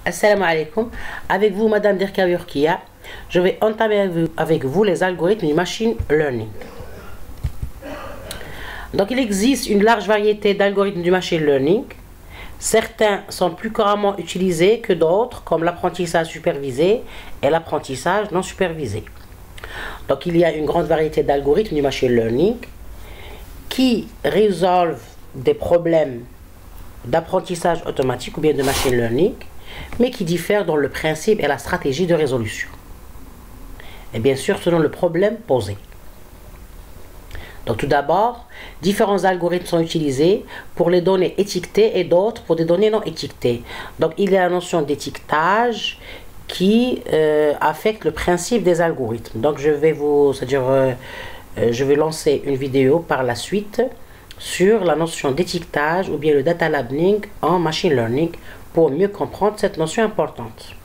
Assalamu alaikum. Avec vous, Madame Derka Yurkia, je vais entamer avec vous les algorithmes du machine learning. Donc, il existe une large variété d'algorithmes du machine learning. Certains sont plus couramment utilisés que d'autres, comme l'apprentissage supervisé et l'apprentissage non supervisé. Donc, il y a une grande variété d'algorithmes du machine learning qui résolvent des problèmes d'apprentissage automatique ou bien de machine learning, mais qui diffèrent dans le principe et la stratégie de résolution. Et bien sûr, selon le problème posé. Donc tout d'abord, différents algorithmes sont utilisés pour les données étiquetées et d'autres pour des données non étiquetées. Donc il y a la notion d'étiquetage qui affecte le principe des algorithmes. Donc je vais je vais lancer une vidéo par la suite sur la notion d'étiquetage ou bien le data labeling en machine learning pour mieux comprendre cette notion importante.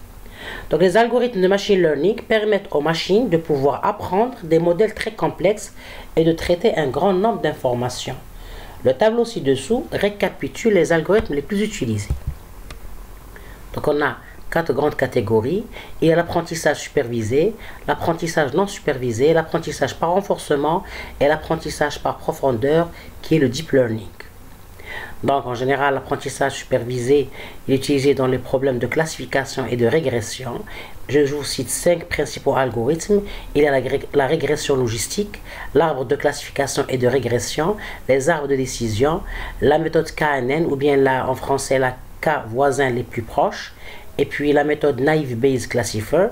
Donc les algorithmes de machine learning permettent aux machines de pouvoir apprendre des modèles très complexes et de traiter un grand nombre d'informations. Le tableau ci-dessous récapitule les algorithmes les plus utilisés. Donc on a 4 grandes catégories. Il y a l'apprentissage supervisé, l'apprentissage non supervisé, l'apprentissage par renforcement et l'apprentissage par profondeur qui est le deep learning. Donc en général, l'apprentissage supervisé est utilisé dans les problèmes de classification et de régression. Je vous cite 5 principaux algorithmes. Il y a la régression logistique, l'arbre de classification et de régression, les arbres de décision, la méthode KNN ou bien en français la K voisins les plus proches, et puis la méthode Naive Bayes Classifier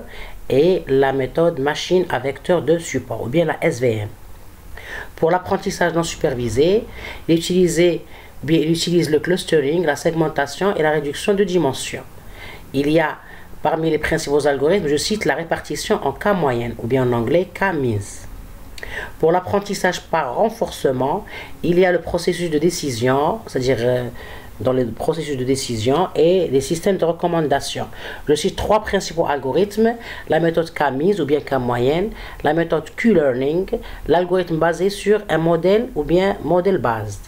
et la méthode machine à vecteur de support ou bien la SVM. Pour l'apprentissage non supervisé, il utilise le clustering, la segmentation et la réduction de dimensions. Il y a parmi les principaux algorithmes, je cite la répartition en cas moyenne ou bien en anglais K-means. Pour l'apprentissage par renforcement, il y a le processus de décision, c'est-à-dire dans le processus de décision et les systèmes de recommandation. Je cite 3 principaux algorithmes, la méthode K-means ou bien K-moyenne, la méthode Q-learning, l'algorithme basé sur un modèle ou bien modèle based.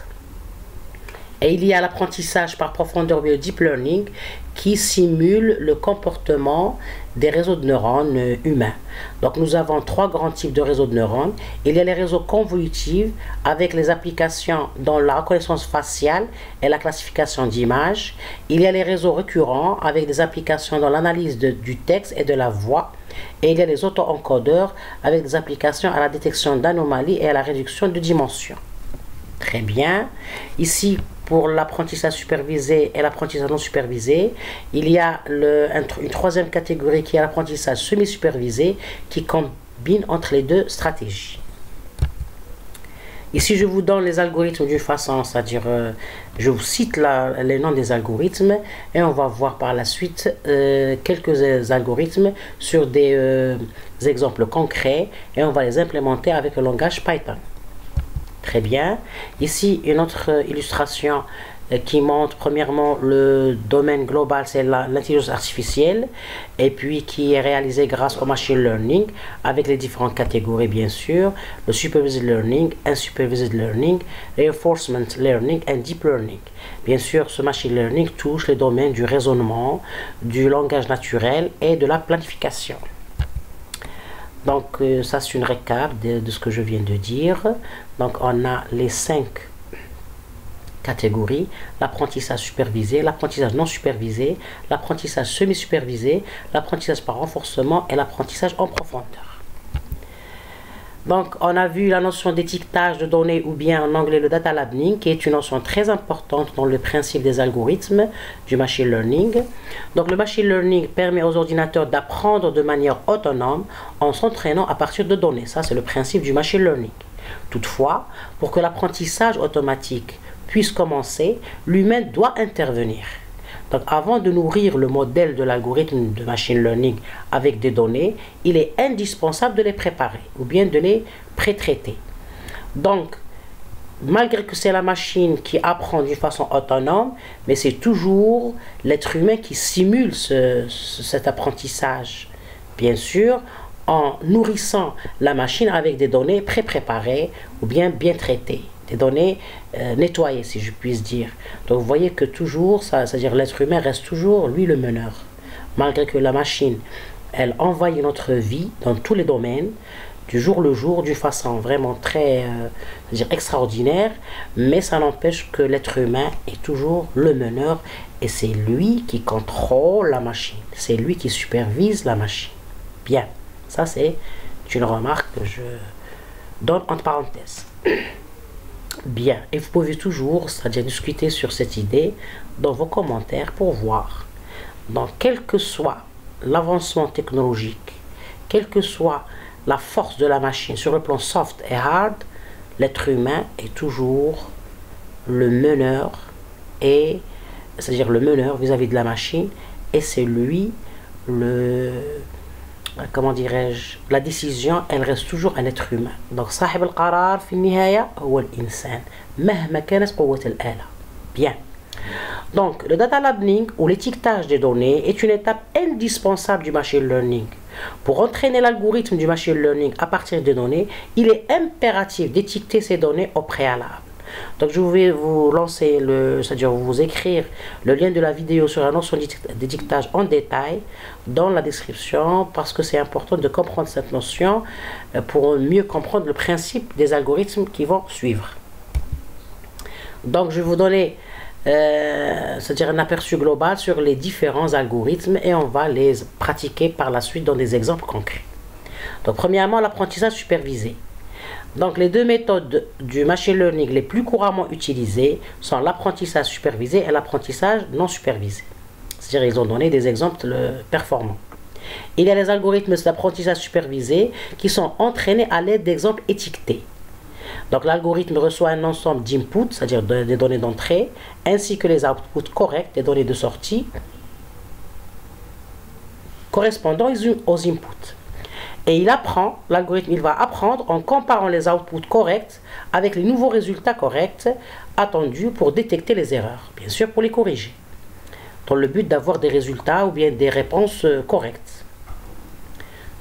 Et il y a l'apprentissage par profondeur ou deep learning qui simule le comportement des réseaux de neurones humains. Donc nous avons 3 grands types de réseaux de neurones. Il y a les réseaux convolutifs avec les applications dans la reconnaissance faciale et la classification d'images. Il y a les réseaux récurrents avec des applications dans l'analyse du texte et de la voix. Et il y a les auto-encodeurs avec des applications à la détection d'anomalies et à la réduction de dimensions. Très bien. Ici, pour l'apprentissage supervisé et l'apprentissage non supervisé, il y a une troisième catégorie qui est l'apprentissage semi-supervisé qui combine entre les deux stratégies. Ici, je vous donne les algorithmes d'une façon, c'est-à-dire je vous cite les noms des algorithmes et on va voir par la suite quelques algorithmes sur des exemples concrets et on va les implémenter avec le langage Python. Très bien. Ici, une autre illustration qui montre premièrement le domaine global, c'est l'intelligence artificielle, et puis qui est réalisée grâce au machine learning, avec les différentes catégories bien sûr, le supervised learning, unsupervised learning, reinforcement learning et deep learning. Bien sûr, ce machine learning touche les domaines du raisonnement, du langage naturel et de la planification. Donc ça c'est une récap de ce que je viens de dire. Donc on a les 5 catégories: l'apprentissage supervisé, l'apprentissage non supervisé, l'apprentissage semi-supervisé, l'apprentissage par renforcement et l'apprentissage en profondeur. Donc on a vu la notion d'étiquetage de données ou bien en anglais le data labeling qui est une notion très importante dans le principe des algorithmes du machine learning. Donc le machine learning permet aux ordinateurs d'apprendre de manière autonome en s'entraînant à partir de données. Ça c'est le principe du machine learning. Toutefois, pour que l'apprentissage automatique puisse commencer, l'humain doit intervenir. Donc avant de nourrir le modèle de l'algorithme de machine learning avec des données, il est indispensable de les préparer ou bien de les pré-traiter. Donc, malgré que c'est la machine qui apprend d'une façon autonome, mais c'est toujours l'être humain qui simule cet apprentissage. Bien sûr, en nourrissant la machine avec des données pré-préparées ou bien traitées. Des données nettoyées, si je puis dire. Donc vous voyez que toujours, c'est-à-dire l'être humain reste toujours, lui, le meneur. malgré que la machine, elle envahit notre vie dans tous les domaines, du jour le jour, d'une façon vraiment très extraordinaire, mais ça n'empêche que l'être humain est toujours le meneur et c'est lui qui contrôle la machine, c'est lui qui supervise la machine. Bien, ça c'est une remarque que je donne entre parenthèses. Bien, et vous pouvez toujours, c'est-à-dire discuter sur cette idée dans vos commentaires pour voir, dans quel que soit l'avancement technologique, quelle que soit la force de la machine sur le plan soft et hard, l'être humain est toujours le meneur, et c'est-à-dire le meneur vis-à-vis de la machine, et c'est lui le, comment dirais-je, la décision, elle reste toujours un être humain. Donc صاحب القرار في النهاية هو الإنسان مهما كانت قوة الآلة. Bien. Donc, le data labeling ou l'étiquetage des données est une étape indispensable du machine learning. Pour entraîner l'algorithme du machine learning à partir des données, il est impératif d'étiqueter ces données au préalable. Donc, je vais vous lancer, c'est-à-dire vous écrire le lien de la vidéo sur la notion d'étiquetage en détail dans la description, parce que c'est important de comprendre cette notion pour mieux comprendre le principe des algorithmes qui vont suivre. Donc, je vais vous donner c'est-à-dire un aperçu global sur les différents algorithmes et on va les pratiquer par la suite dans des exemples concrets. Donc premièrement, l'apprentissage supervisé. Donc les deux méthodes du machine learning les plus couramment utilisées sont l'apprentissage supervisé et l'apprentissage non supervisé. C'est-à-dire ils ont donné des exemples performants. Il y a les algorithmes d'apprentissage supervisé qui sont entraînés à l'aide d'exemples étiquetés. Donc l'algorithme reçoit un ensemble d'inputs, c'est-à-dire des données d'entrée, ainsi que les outputs corrects, des données de sortie, correspondant aux inputs. Et il apprend, l'algorithme, il va apprendre en comparant les outputs corrects avec les nouveaux résultats corrects attendus pour détecter les erreurs, bien sûr pour les corriger, dans le but d'avoir des résultats ou bien des réponses correctes.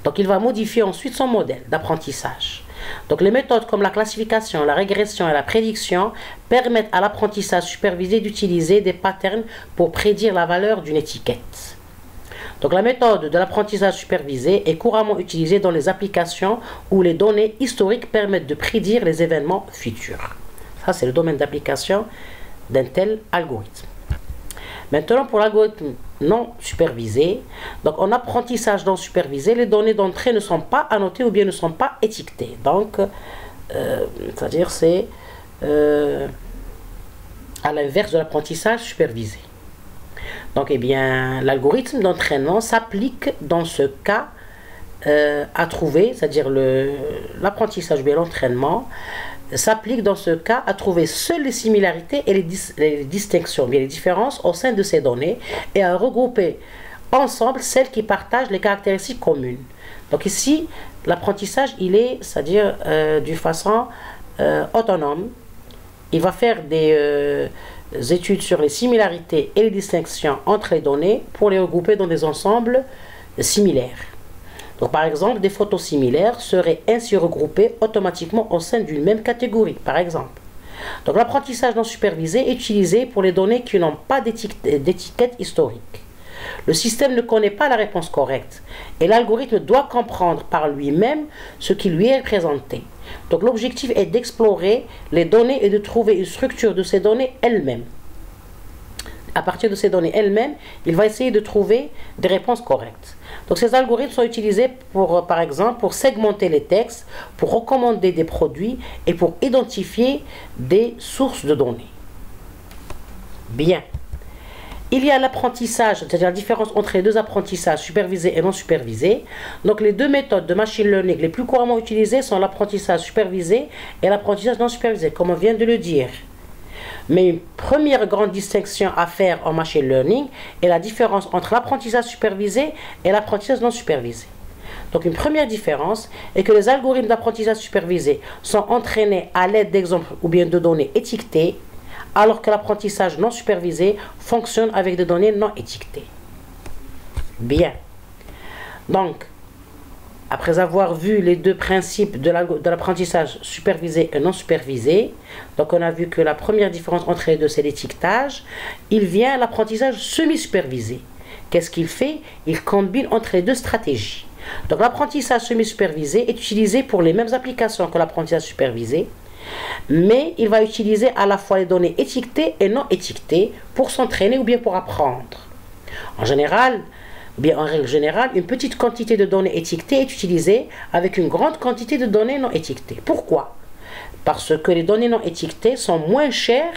Donc il va modifier ensuite son modèle d'apprentissage. Donc les méthodes comme la classification, la régression et la prédiction permettent à l'apprentissage supervisé d'utiliser des patterns pour prédire la valeur d'une étiquette. Donc la méthode de l'apprentissage supervisé est couramment utilisée dans les applications où les données historiques permettent de prédire les événements futurs. Ça c'est le domaine d'application d'un tel algorithme. Maintenant pour l'algorithme non supervisé, donc en apprentissage non supervisé, les données d'entrée ne sont pas annotées ou bien ne sont pas étiquetées. Donc, c'est-à-dire c'est à l'inverse de l'apprentissage supervisé. Donc, eh bien, l'algorithme d'entraînement s'applique dans ce cas à trouver, c'est-à-dire l'apprentissage ou bien l'entraînement s'applique dans ce cas à trouver seules les similarités et les distinctions, bien les différences au sein de ces données et à regrouper ensemble celles qui partagent les caractéristiques communes. Donc ici, l'apprentissage, il est, c'est-à-dire d'une façon autonome. Il va faire des études sur les similarités et les distinctions entre les données pour les regrouper dans des ensembles similaires. Donc, par exemple, des photos similaires seraient ainsi regroupées automatiquement au sein d'une même catégorie, par exemple. Donc, l'apprentissage non supervisé est utilisé pour les données qui n'ont pas d'étiquette historique. Le système ne connaît pas la réponse correcte et l'algorithme doit comprendre par lui-même ce qui lui est présenté. Donc, l'objectif est d'explorer les données et de trouver une structure de ces données elles-mêmes. À partir de ces données elles-mêmes, il va essayer de trouver des réponses correctes. Donc ces algorithmes sont utilisés pour, par exemple, pour segmenter les textes, pour recommander des produits et pour identifier des sources de données. Bien. Il y a l'apprentissage, c'est-à-dire la différence entre les deux apprentissages supervisés et non supervisés. Donc les deux méthodes de machine learning les plus couramment utilisées sont l'apprentissage supervisé et l'apprentissage non supervisé, comme on vient de le dire. Mais une première grande distinction à faire en machine learning est la différence entre l'apprentissage supervisé et l'apprentissage non supervisé. Donc une première différence est que les algorithmes d'apprentissage supervisé sont entraînés à l'aide d'exemples ou bien de données étiquetées, alors que l'apprentissage non supervisé fonctionne avec des données non étiquetées. Bien. Donc, après avoir vu les deux principes de l'apprentissage supervisé et non supervisé, donc on a vu que la première différence entre les deux, c'est l'étiquetage. Il vient l'apprentissage semi-supervisé, qu'est-ce qu'il fait? Il combine entre les deux stratégies. Donc l'apprentissage semi-supervisé est utilisé pour les mêmes applications que l'apprentissage supervisé, mais il va utiliser à la fois les données étiquetées et non étiquetées pour s'entraîner ou bien pour apprendre. En général, bien en règle générale, une petite quantité de données étiquetées est utilisée avec une grande quantité de données non étiquetées. Pourquoi? Parce que les données non étiquetées sont moins chères